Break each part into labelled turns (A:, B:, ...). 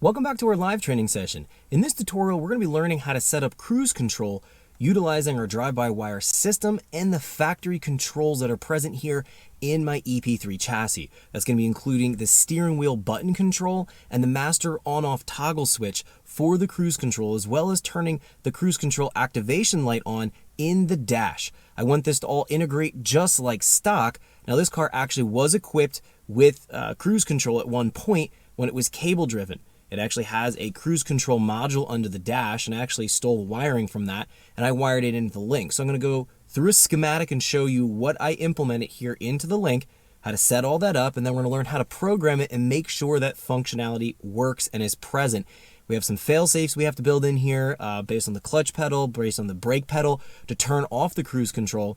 A: Welcome back to our live training session. In this tutorial, we're going to be learning how to set up cruise control utilizing our drive-by-wire system and the factory controls that are present here in my EP3 chassis. That's going to be including the steering wheel button control and the master on-off toggle switch for the cruise control, as well as turning the cruise control activation light on in the dash. I want this to all integrate just like stock. Now, this car actually was equipped with cruise control at one point when it was cable driven. It actually has a cruise control module under the dash, and I actually stole wiring from that and I wired it into the link. So I'm going to go through a schematic and show you what I implemented here into the link, how to set all that up, and then we're going to learn how to program it and make sure that functionality works and is present. We have some fail-safes we have to build in here based on the clutch pedal, based on the brake pedal to turn off the cruise control.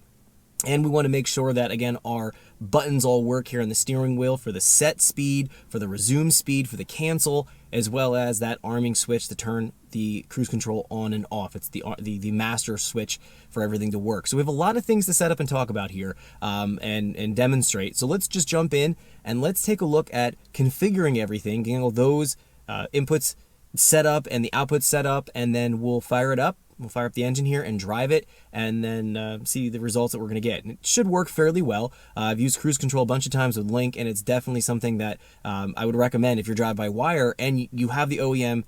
A: And we want to make sure that, again, our buttons all work here on the steering wheel for the set speed, for the resume speed, for the cancel, as well as that arming switch to turn the cruise control on and off. It's the master switch for everything to work. So we have a lot of things to set up and talk about here and demonstrate. So let's just jump in and let's take a look at configuring everything, getting all those inputs set up and the outputs set up, and then we'll fire it up. We'll fire up the engine here and drive it, and then see the results that we're going to get. And it should work fairly well. I've used cruise control a bunch of times with Link, and it's definitely something that I would recommend if you're drive-by-wire and you have the OEM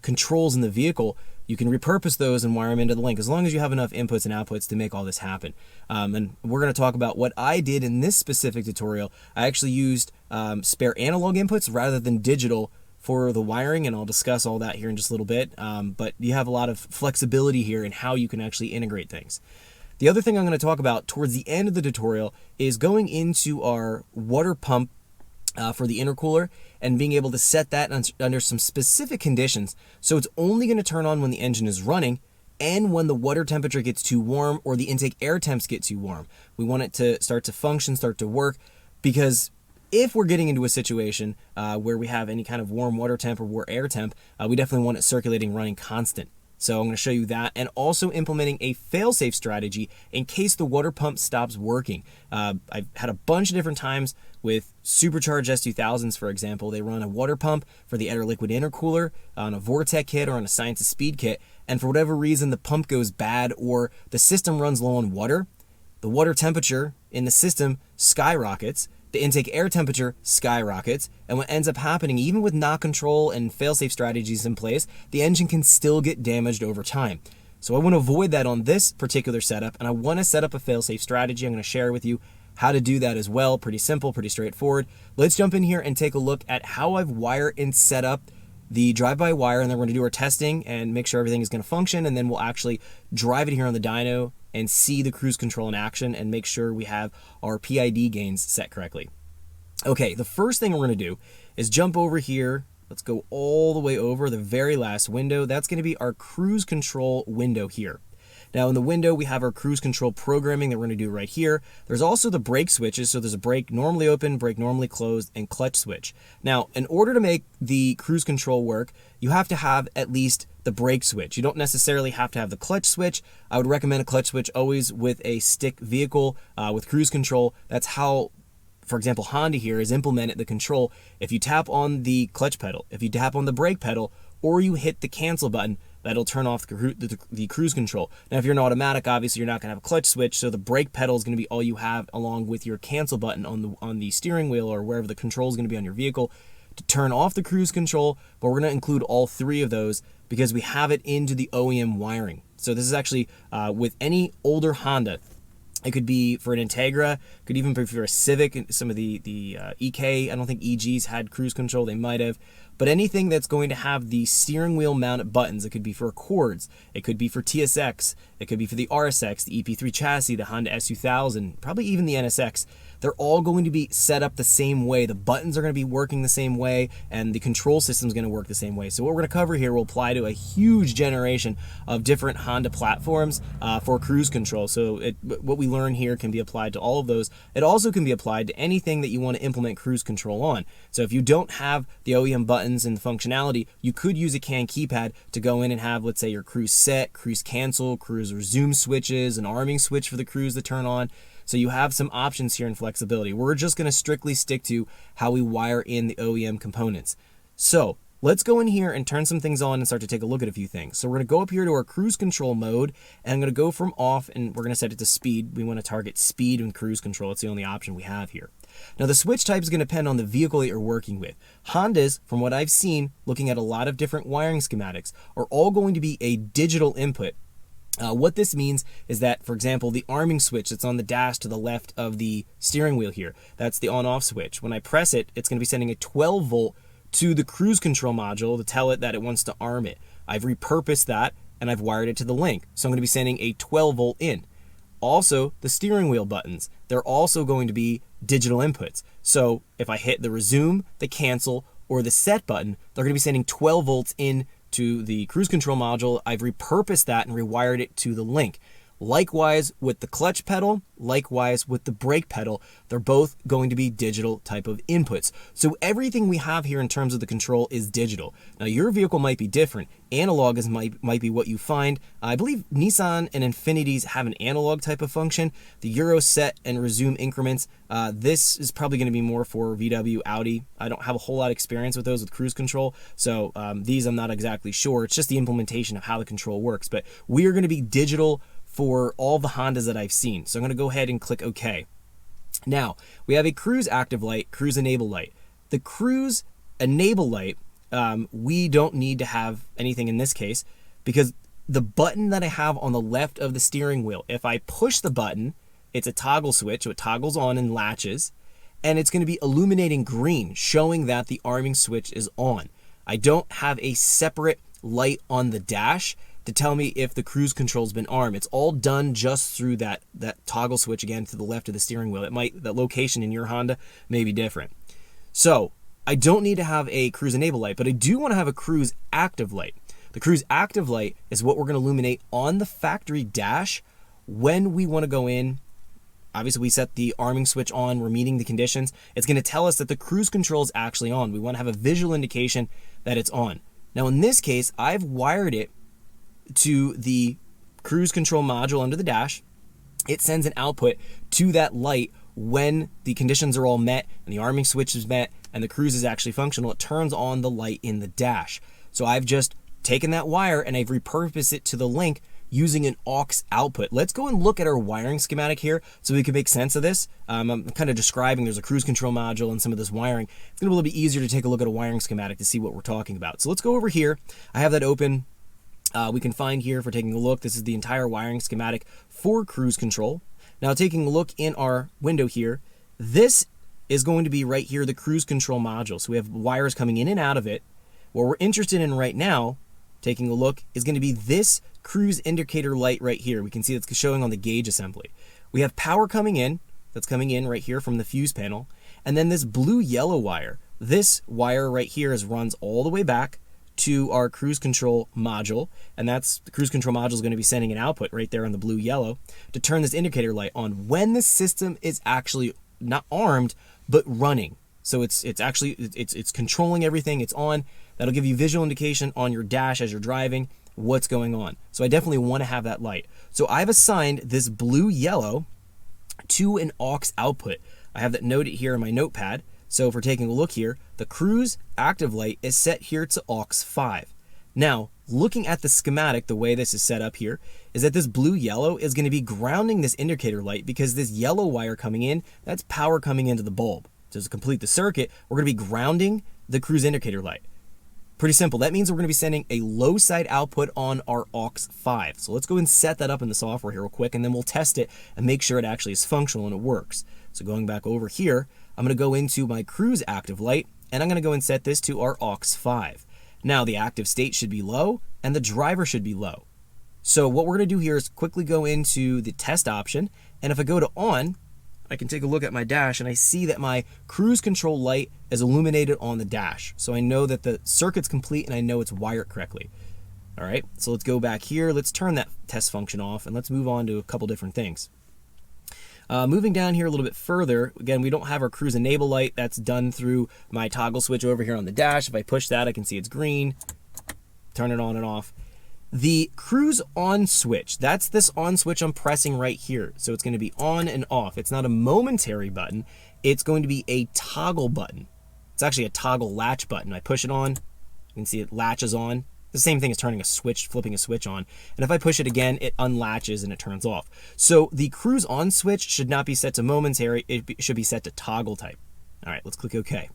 A: controls in the vehicle. You can repurpose those and wire them into the Link as long as you have enough inputs and outputs to make all this happen. And we're going to talk about what I did in this specific tutorial. I actually used spare analog inputs rather than digital for the wiring, and I'll discuss all that here in just a little bit, but you have a lot of flexibility here in how you can actually integrate things. The other thing I'm going to talk about towards the end of the tutorial is going into our water pump for the intercooler and being able to set that under some specific conditions, so it's only going to turn on when the engine is running and when the water temperature gets too warm or the intake air temps get too warm. We want it to start to function, start to work, because if we're getting into a situation where we have any kind of warm water temp or warm air temp, we definitely want it circulating, running constant. So I'm going to show you that, and also implementing a fail-safe strategy in case the water pump stops working. I've had a bunch of different times with supercharged S2000s, for example. They run a water pump for the air liquid intercooler on a Vortec kit or on a Science of Speed kit, and for whatever reason the pump goes bad or the system runs low on water. The water temperature in the system skyrockets, the intake air temperature skyrockets, and what ends up happening, even with knock control and fail-safe strategies in place, the engine can still get damaged over time. So I want to avoid that on this particular setup, and I want to set up a fail-safe strategy. I'm going to share with you how to do that as well. Pretty simple, pretty straightforward. Let's jump in here and take a look at how I've wired and set up the drive-by-wire, and then we're going to do our testing and make sure everything is going to function, and then we'll actually drive it here on the dyno and see the cruise control in action and make sure we have our PID gains set correctly. Okay, the first thing we're going to do is jump over here. Let's go all the way over the very last window. That's going to be our cruise control window here. Now in the window, we have our cruise control programming that we're going to do right here. There's also the brake switches. So there's a brake normally open, brake normally closed, and clutch switch. Now, in order to make the cruise control work, you have to have at least the brake switch. You don't necessarily have to have the clutch switch. I would recommend a clutch switch always with a stick vehicle with cruise control. That's how, for example, Honda here has implemented the control. If you tap on the clutch pedal, if you tap on the brake pedal, or you hit the cancel button, that'll turn off the cruise control. Now, if you're an automatic, obviously you're not going to have a clutch switch, so the brake pedal is going to be all you have, along with your cancel button on the steering wheel or wherever the control is going to be on your vehicle to turn off the cruise control. But we're going to include all three of those because we have it into the OEM wiring. So this is actually with any older Honda. It could be for an Integra, could even be for a Civic. Some of the EK, I don't think EGs had cruise control, they might have. But anything that's going to have the steering wheel mounted buttons, it could be for Accords, it could be for TSX, it could be for the RSX, the EP3 chassis, the Honda S2000, probably even the NSX. They're all going to be set up the same way. The buttons are going to be working the same way, and the control system is going to work the same way. So what we're going to cover here will apply to a huge generation of different Honda platforms for cruise control. So what we learn here can be applied to all of those. It also can be applied to anything that you want to implement cruise control on. So if you don't have the OEM buttons and the functionality, you could use a CAN keypad to go in and have, let's say, your cruise set, cruise cancel, cruise resume switches, an arming switch for the cruise to turn on. So you have some options here in flexibility. We're just going to strictly stick to how we wire in the OEM components. So let's go in here and turn some things on and start to take a look at a few things. So we're going to go up here to our cruise control mode, and I'm going to go from off, and we're going to set it to speed. We want to target speed and cruise control. It's the only option we have here. Now the switch type is going to depend on the vehicle that you're working with. Hondas, from what I've seen, looking at a lot of different wiring schematics, are all going to be a digital input. What this means is that, for example, the arming switch that's on the dash to the left of the steering wheel here, that's the on-off switch. When I press it, it's going to be sending a 12 volt to the cruise control module to tell it that it wants to arm it. I've repurposed that and I've wired it to the link. So I'm going to be sending a 12 volt in. Also, the steering wheel buttons, they're also going to be digital inputs. So if I hit the resume, the cancel, or the set button, they're going to be sending 12 volts in to the cruise control module. I've repurposed that and rewired it to the link. Likewise with the clutch pedal, likewise with the brake pedal, they're both going to be digital type of inputs. So everything we have here in terms of the control is digital. Now your vehicle might be different. Analog might be what you find. I believe Nissan and Infinitis have an analog type of function. The Euro set and resume increments, this is probably going to be more for VW, Audi. I don't have a whole lot of experience with those with cruise control, so these I'm not exactly sure. It's just the implementation of how the control works. But we are going to be digital for all the Hondas that I've seen. So I'm going to go ahead and click OK. Now, we have a cruise active light, cruise enable light. The cruise enable light, we don't need to have anything in this case because the button that I have on the left of the steering wheel, if I push the button, it's a toggle switch, so it toggles on and latches, and it's going to be illuminating green, showing that the arming switch is on. I don't have a separate light on the dash to tell me if the cruise control's been armed. It's all done just through that toggle switch again to the left of the steering wheel. That location in your Honda may be different. So I don't need to have a cruise enable light, but I do want to have a cruise active light. The cruise active light is what we're going to illuminate on the factory dash when we want to go in. Obviously, we set the arming switch on, we're meeting the conditions. It's going to tell us that the cruise control is actually on. We want to have a visual indication that it's on. Now, in this case, I've wired it to the cruise control module under the dash. It sends an output to that light when the conditions are all met and the arming switch is met and the cruise is actually functional. It turns on the light in the dash. So I've just taken that wire and I've repurposed it to the link using an aux output. Let's go and look at our wiring schematic here so we can make sense of this. I'm kind of describing there's a cruise control module and some of this wiring. It's going to be a little bit easier to take a look at a wiring schematic to see what we're talking about. So let's go over here. I have that open. We can find here for taking a look, this is the entire wiring schematic for cruise control. Now taking a look in our window here, this is going to be right here, the cruise control module. So we have wires coming in and out of it. What we're interested in right now, taking a look, is going to be this cruise indicator light right here. We can see that's showing on the gauge assembly. We have power coming in, that's coming in right here from the fuse panel. And then this blue-yellow wire, this wire right here runs all the way back to our cruise control module, and that's the cruise control module is going to be sending an output right there on the blue yellow to turn this indicator light on when the system is actually not armed but running. So it's controlling everything, it's on. That'll give you visual indication on your dash as you're driving what's going on. So I definitely want to have that light. So I've assigned this blue yellow to an aux output. I have that noted here in my notepad. So if we're taking a look here, the cruise active light is set here to aux 5. Now, looking at the schematic, the way this is set up here, is that this blue-yellow is going to be grounding this indicator light because this yellow wire coming in, that's power coming into the bulb. So to complete the circuit, we're going to be grounding the cruise indicator light. Pretty simple. That means we're going to be sending a low side output on our aux 5. So let's go and set that up in the software here real quick, and then we'll test it and make sure it actually is functional and it works. So going back over here, I'm going to go into my cruise active light, and I'm going to go and set this to our aux 5. Now the active state should be low, and the driver should be low. So what we're going to do here is quickly go into the test option, and if I go to on, I can take a look at my dash, and I see that my cruise control light is illuminated on the dash. So I know that the circuit's complete, and I know it's wired correctly. All right, so let's go back here. Let's turn that test function off, and let's move on to a couple different things. Moving down here a little bit further, again, we don't have our cruise enable light. That's done through my toggle switch over here on the dash. If I push that, I can see it's green. Turn it on and off. The cruise on switch, that's this on switch I'm pressing right here. So it's going to be on and off. It's not a momentary button. It's going to be a toggle button. It's actually a toggle latch button. I push it on, You can see it latches on. The same thing as turning a switch, flipping a switch on. And if I push it again, it unlatches and it turns off. So the cruise on switch should not be set to momentary. It should be set to toggle type. All right, let's click OK.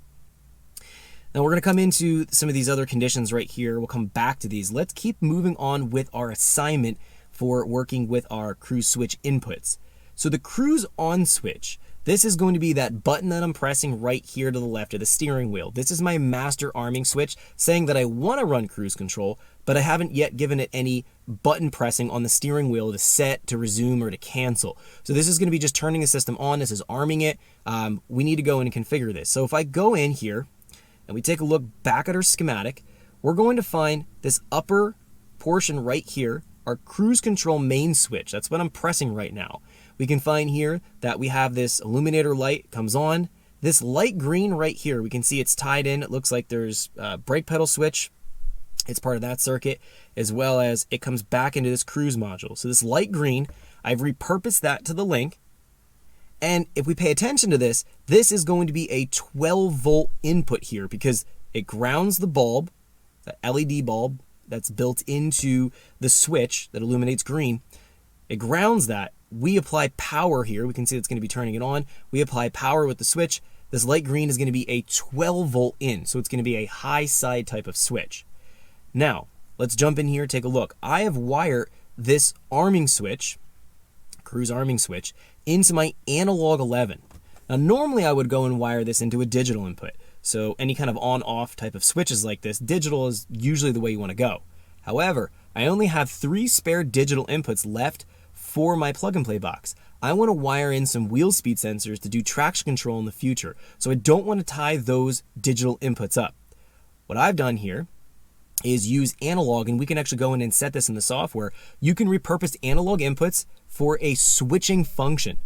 A: Now we're going to come into some of these other conditions right here. We'll come back to these. Let's keep moving on with our assignment for working with our cruise switch inputs. So the cruise on switch, this is going to be that button that I'm pressing right here to the left of the steering wheel. This is my master arming switch saying that I want to run cruise control, but I haven't yet given it any button pressing on the steering wheel to set, to resume, or to cancel. So this is going to be just turning the system on. This is arming it. We need to go in and configure this. So if I go in here and we take a look back at our schematic, we're going to find this upper portion right here, our cruise control main switch. That's what I'm pressing right now. We can find here that we have this illuminator light comes on. This light green right here, we can see it's tied in. It looks like there's a brake pedal switch. It's part of that circuit, as well as it comes back into this cruise module. So this light green, I've repurposed that to the link. And if we pay attention to this, this is going to be a 12-volt input here because it grounds the bulb, the LED bulb that's built into the switch that illuminates green. It grounds that. We apply power here. We can see it's going to be turning it on. We apply power with the switch. This light green is going to be a 12-volt in, so it's going to be a high side type of switch. Now, let's jump in here, take a look. I have wired this arming switch, cruise arming switch, into my analog 11. Now, normally I would go and wire this into a digital input. So any kind of on-off type of switches like this, digital is usually the way you want to go. However, I only have 3 spare digital inputs left for my plug-and-play box. I want to wire in some wheel speed sensors to do traction control in the future, so I don't want to tie those digital inputs up. What I've done here is use analog, and we can actually go in and set this in the software. You can repurpose analog inputs for a switching function.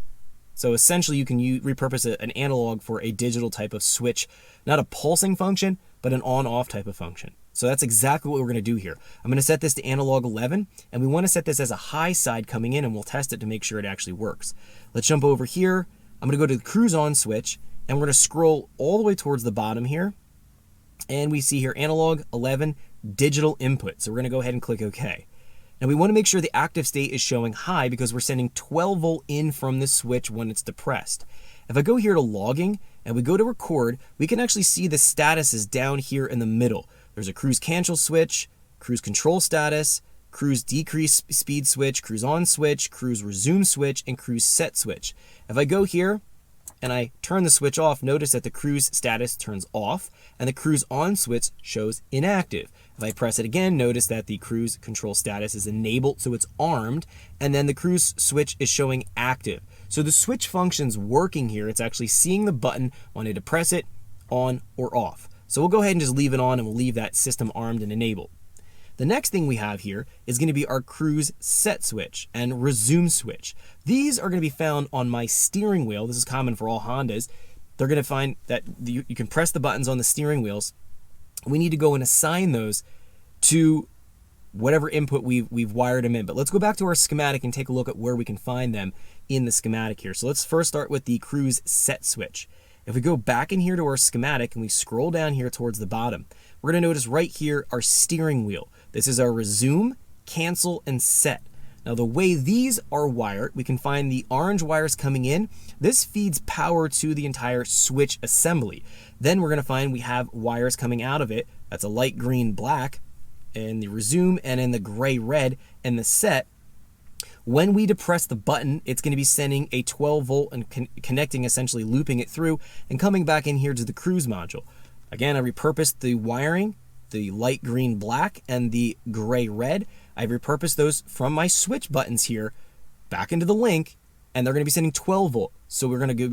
A: So essentially you can repurpose an analog for a digital type of switch, not a pulsing function, but an on-off type of function. So that's exactly what we're going to do here. I'm going to set this to analog 11, and we want to set this as a high side coming in, and we'll test it to make sure it actually works. Let's jump over here. I'm going to go to the cruise on switch, and we're going to scroll all the way towards the bottom here. And we see here analog 11 digital input. So we're going to go ahead and click OK. Now we want to make sure the active state is showing high because we're sending 12 volt in from the switch when it's depressed. If I go here to logging and we go to record, we can actually see the status is down here in the middle. There's a cruise cancel switch, cruise control status, cruise decrease speed switch, cruise on switch, cruise resume switch, and cruise set switch. If I go here and I turn the switch off, notice that the cruise status turns off and the cruise on switch shows inactive. If I press it again, notice that the cruise control status is enabled, so it's armed, and then the cruise switch is showing active. So the switch function's working here. It's actually seeing the button when I depress it, on or off. So we'll go ahead and just leave it on, and we'll leave that system armed and enabled. The next thing we have here is going to be our cruise set switch and resume switch. These are going to be found on my steering wheel. This is common for all Hondas. They're going to find that you can press the buttons on the steering wheels. We need to go and assign those to whatever input we've wired them in. But let's go back to our schematic and take a look at where we can find them in the schematic here. So let's first start with the cruise set switch. If we go back in here to our schematic and we scroll down here towards the bottom, we're going to notice right here our steering wheel. This is our resume, cancel, and set. Now the way these are wired, we can find the orange wires coming in. This feeds power to the entire switch assembly. Then we're going to find we have wires coming out of it. That's a light green black in the resume and in the gray red in the set. When we depress the button, it's going to be sending a 12 volt and connecting, essentially looping it through and coming back in here to the cruise module. Again, I repurposed the wiring, the light green black and the gray red. I've repurposed those from my switch buttons here back into the link, and they're going to be sending 12 volt. So we're going to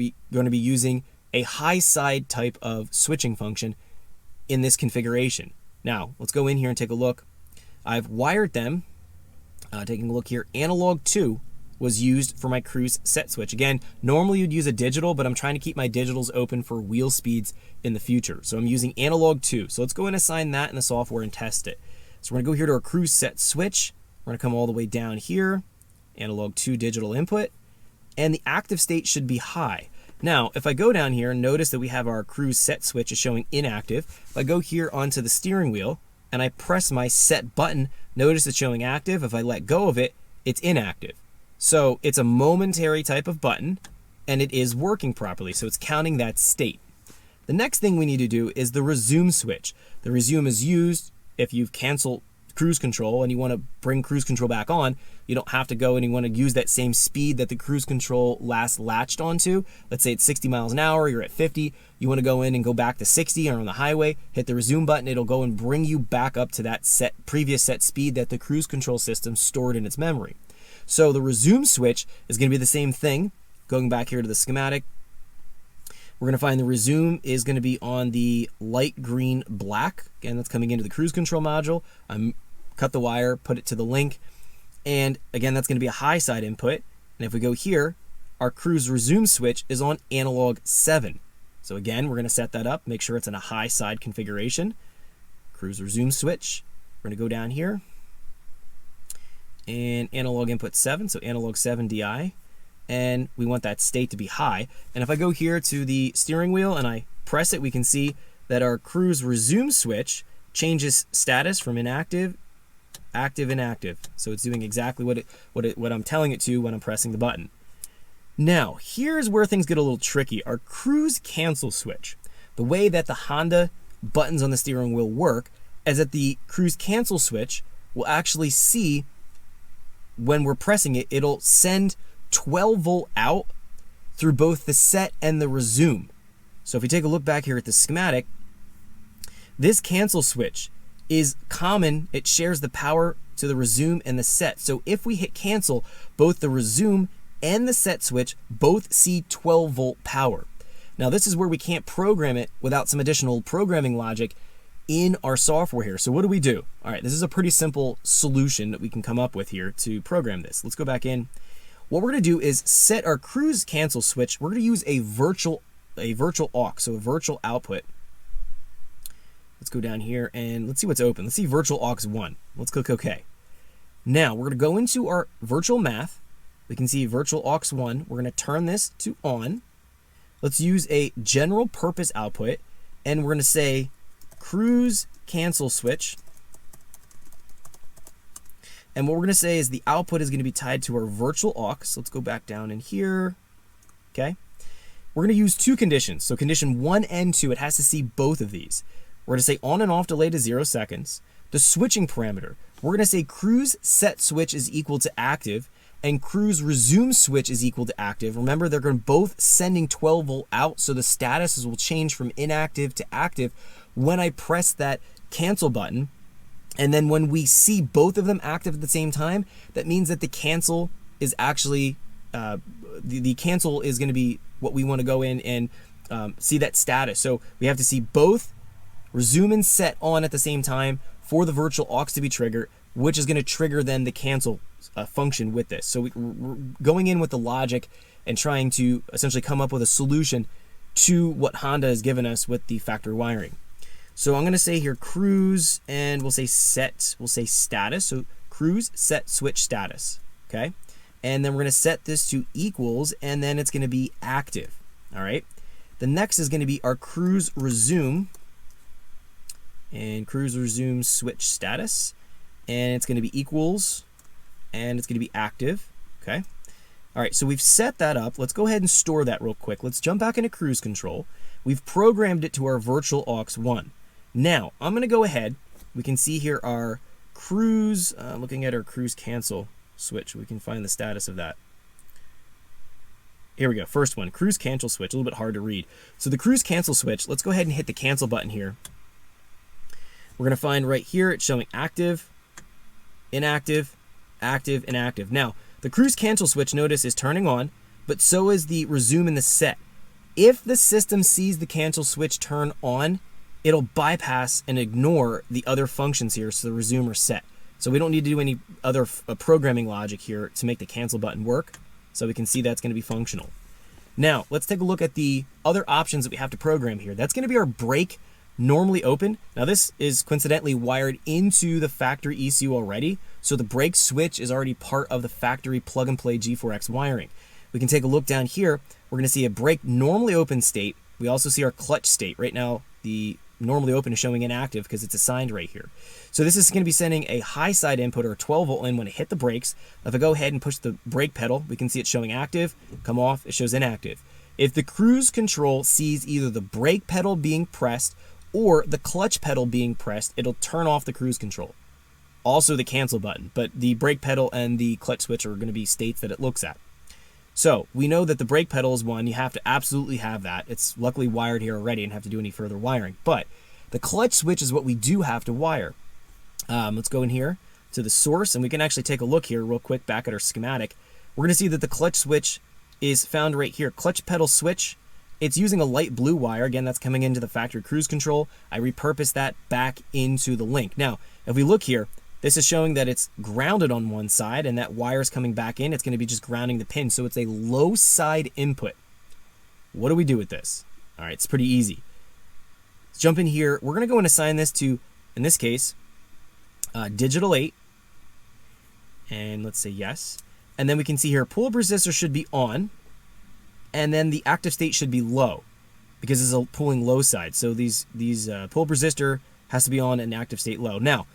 A: be using a high side type of switching function in this configuration. Now, let's go in here and take a look. I've wired them. Taking a look here, analog 2 was used for my cruise set switch. Again, normally you'd use a digital, but I'm trying to keep my digitals open for wheel speeds in the future. So I'm using analog 2. So let's go and assign that in the software and test it. So we're going to go here to our cruise set switch. We're going to come all the way down here, analog 2 digital input, and the active state should be high. Now, if I go down here, notice that we have our cruise set switch is showing inactive. If I go here onto the steering wheel, and I press my set button, notice it's showing active. If I let go of it, it's inactive. So it's a momentary type of button, and it is working properly. So it's counting that state. The next thing we need to do is the resume switch. The resume is used if you've canceled cruise control and you want to bring cruise control back on. You don't have to go and you want to use that same speed that the cruise control last latched onto. Let's say it's 60 miles an hour, you're at 50. You want to go in and go back to 60 or on the highway, hit the resume button. It'll go and bring you back up to that previous set speed that the cruise control system stored in its memory. So the resume switch is going to be the same thing. Going back here to the schematic, we're going to find the resume is going to be on the light green black. Again, that's coming into the cruise control module. Cut the wire, put it to the link. And again, that's going to be a high side input. And if we go here, our cruise resume switch is on analog 7. So again, we're going to set that up, make sure it's in a high side configuration. Cruise resume switch. We're going to go down here. And analog input 7, so analog 7 DI. And we want that state to be high. And if I go here to the steering wheel and I press it, we can see that our cruise resume switch changes status from inactive, active, inactive. So it's doing exactly what I'm telling it to when I'm pressing the button. Now, here's where things get a little tricky. Our cruise cancel switch. The way that the Honda buttons on the steering wheel work is that the cruise cancel switch will actually see when we're pressing it, it'll send 12 volt out through both the set and the resume. So if we take a look back here at the schematic, this cancel switch is common. It shares the power to the resume and the set. So if we hit cancel, both the resume and the set switch both see 12 volt power. Now this is where we can't program it without some additional programming logic in our software here. So what do? All right, this is a pretty simple solution that we can come up with here to program this. Let's go back in. What we're going to do is set our cruise cancel switch. We're going to use a virtual aux, so a virtual output. Let's go down here and let's see what's open. Let's see virtual aux 1. Let's click OK. Now we're going to go into our virtual math. We can see virtual aux 1. We're going to turn this to on. Let's use a general purpose output, and we're going to say cruise cancel switch. And what we're going to say is the output is going to be tied to our virtual aux. Let's go back down in here. Okay. We're going to use two conditions. So condition 1 and 2, it has to see both of these. We're going to say on and off delay to 0 seconds. The switching parameter, we're going to say cruise set switch is equal to active and cruise resume switch is equal to active. Remember, they're going to both sending 12 volt out, so the statuses will change from inactive to active when I press that cancel button. And then when we see both of them active at the same time, that means that the cancel is actually, the cancel is going to be what we want to go in and see that status. So we have to see both resume and set on at the same time for the virtual aux to be triggered, which is going to trigger then the cancel function with this. So we're going in with the logic and trying to essentially come up with a solution to what Honda has given us with the factory wiring. So I'm going to say here cruise, and we'll say set, we'll say status. So cruise set switch status. Okay. And then we're going to set this to equals, and then it's going to be active. All right. The next is going to be our cruise resume, and cruise resume switch status, and it's going to be equals, and it's going to be active. Okay. All right. So we've set that up. Let's go ahead and store that real quick. Let's jump back into cruise control. We've programmed it to our virtual aux 1. Now, I'm going to go ahead. We can see here our cruise, looking at our cruise cancel switch. We can find the status of that. Here we go. First one, cruise cancel switch. A little bit hard to read. So the cruise cancel switch, let's go ahead and hit the cancel button here. We're going to find right here, it's showing active, inactive, active, inactive. Now, the cruise cancel switch, notice, is turning on, but so is the resume and the set. If the system sees the cancel switch turn on, it'll bypass and ignore the other functions here, so the resume or set. So we don't need to do any other programming logic here to make the cancel button work. So we can see that's going to be functional. Now, let's take a look at the other options that we have to program here. That's going to be our brake normally open. Now, this is coincidentally wired into the factory ECU already. So the brake switch is already part of the factory plug-and-play G4x wiring. We can take a look down here. We're going to see a brake normally open state. We also see our clutch state. Right now, the normally open is showing inactive because it's assigned right here. So this is going to be sending a high side input or a 12 volt in when I hit the brakes. If I go ahead and push the brake pedal, we can see it's showing active. Come off, it shows inactive. If the cruise control sees either the brake pedal being pressed or the clutch pedal being pressed, it'll turn off the cruise control. Also the cancel button, but the brake pedal and the clutch switch are going to be states that it looks at. So we know that the brake pedal is one. You have to absolutely have that. It's luckily wired here already and have to do any further wiring. But the clutch switch is what we do have to wire. Let's go in here to the source, and we can actually take a look here real quick back at our schematic. We're going to see that the clutch switch is found right here. Clutch pedal switch. It's using a light blue wire. Again, that's coming into the factory cruise control. I repurposed that back into the link. Now, if we look here, this is showing that it's grounded on one side, and that wire is coming back in. It's going to be just grounding the pin, so it's a low side input. What do we do with this? All right, it's pretty easy. Let's jump in here. We're going to go and assign this to, in this case, digital 8. And let's say yes. And then we can see here, pull-up resistor should be on, and then the active state should be low because it's a pulling low side. So these pull-up resistor has to be on and active state low. Now,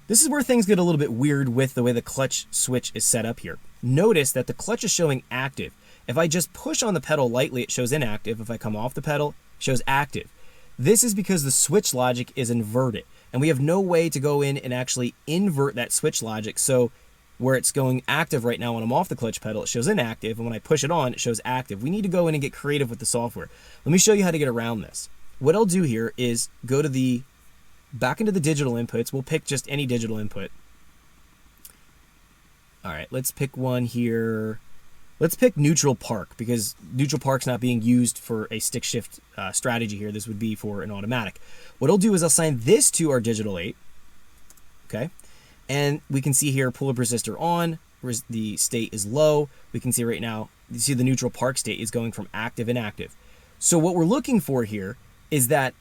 A: this is where things get a little bit weird with the way the clutch switch is set up here. Notice that the clutch is showing active. If I just push on the pedal lightly, it shows inactive. If I come off the pedal, it shows active. This is because the switch logic is inverted, and we have no way to go in and actually invert that switch logic. So where it's going active right now when I'm off the clutch pedal, it shows inactive, and when I push it on, it shows active. We need to go in and get creative with the software. Let me show you how to get around this. What I'll do here is go to the back into the digital inputs. We'll pick just any digital input. All right, let's pick one here. Let's pick neutral park because neutral park's not being used for a stick shift strategy here. This would be for an automatic. What I'll do is I'll assign this to our digital 8. Okay, and we can see here pull-up resistor on. The state is low. We can see right now, you see the neutral park state is going from active and inactive. So what we're looking for here is that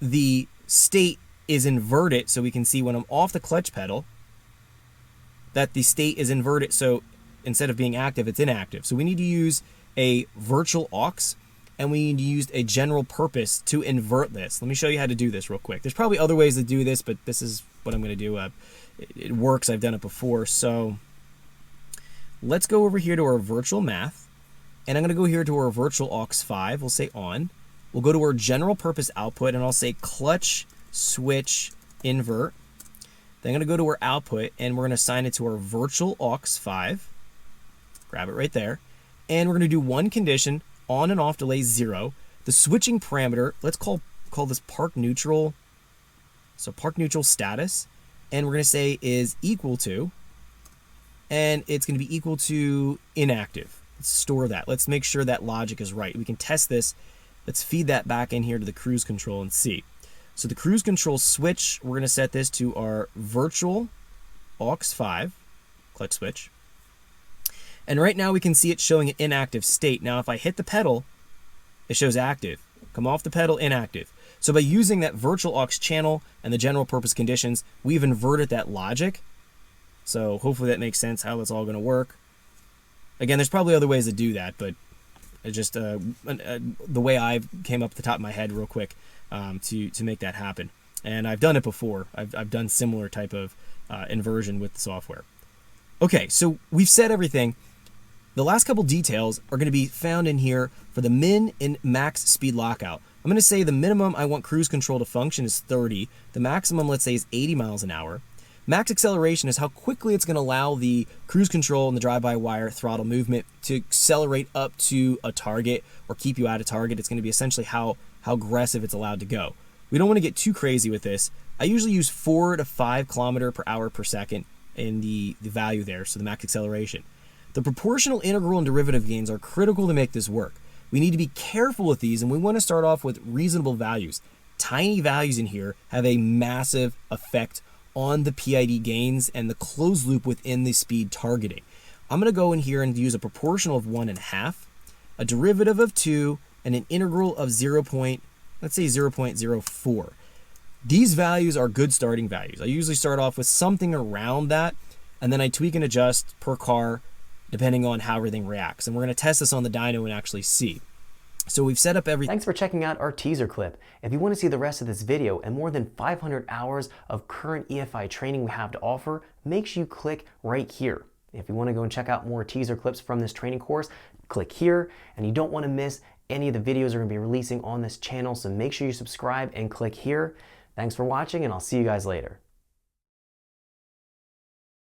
A: the state is inverted, so we can see when I'm off the clutch pedal that the state is inverted, so instead of being active, it's inactive. So we need to use a virtual aux, and we need to use a general purpose to invert this. Let me show you how to do this real quick. There's probably other ways to do this, but this is what I'm going to do. It works. I've done it before. So let's go over here to our virtual math, and I'm going to go here to our virtual aux 5. We'll say on. We'll go to our general purpose output, and I'll say clutch switch invert. Then I'm going to go to our output, and we're going to assign it to our virtual aux 5. Grab it right there. And we're going to do one condition, on and off delay 0. The switching parameter, let's call this park neutral. So park neutral status. And we're going to say is equal to, and it's going to be equal to inactive. Let's store that. Let's make sure that logic is right. We can test this. Let's feed that back in here to the cruise control and see. So the cruise control switch, we're going to set this to our virtual aux 5 clutch switch. And right now we can see it showing an inactive state. Now if I hit the pedal, it shows active. Come off the pedal, inactive. So by using that virtual aux channel and the general purpose conditions, we've inverted that logic. So hopefully that makes sense how that's all going to work. Again, there's probably other ways to do that, but it's just the way I came up at the top of my head real quick to make that happen. And I've done it before. I've done similar type of inversion with the software. Okay, so we've said everything. The last couple details are going to be found in here for the min and max speed lockout. I'm going to say the minimum I want cruise control to function is 30. The maximum, let's say, is 80 miles an hour. Max acceleration is how quickly it's going to allow the cruise control and the drive-by-wire throttle movement to accelerate up to a target or keep you at a target. It's going to be essentially how aggressive it's allowed to go. We don't want to get too crazy with this. I usually use 4 to 5 km/h/s in the value there, so the max acceleration. The proportional, integral, and derivative gains are critical to make this work. We need to be careful with these, and we want to start off with reasonable values. Tiny values in here have a massive effect on the PID gains and the closed loop within the speed targeting. I'm going to go in here and use a proportional of 1.5, a derivative of 2, and an integral of 0.04. These values are good starting values. I usually start off with something around that, and then I tweak and adjust per car depending on how everything reacts. And we're going to test this on the dyno and actually see. So we've set up everything.
B: Thanks for checking out our teaser clip. If you want to see the rest of this video and more than 500 hours of current EFI training we have to offer, make sure you click right here. If you want to go and check out more teaser clips from this training course, click here. And you don't want to miss any of the videos we're going to be releasing on this channel, so make sure you subscribe and click here. Thanks for watching, and I'll see you guys later.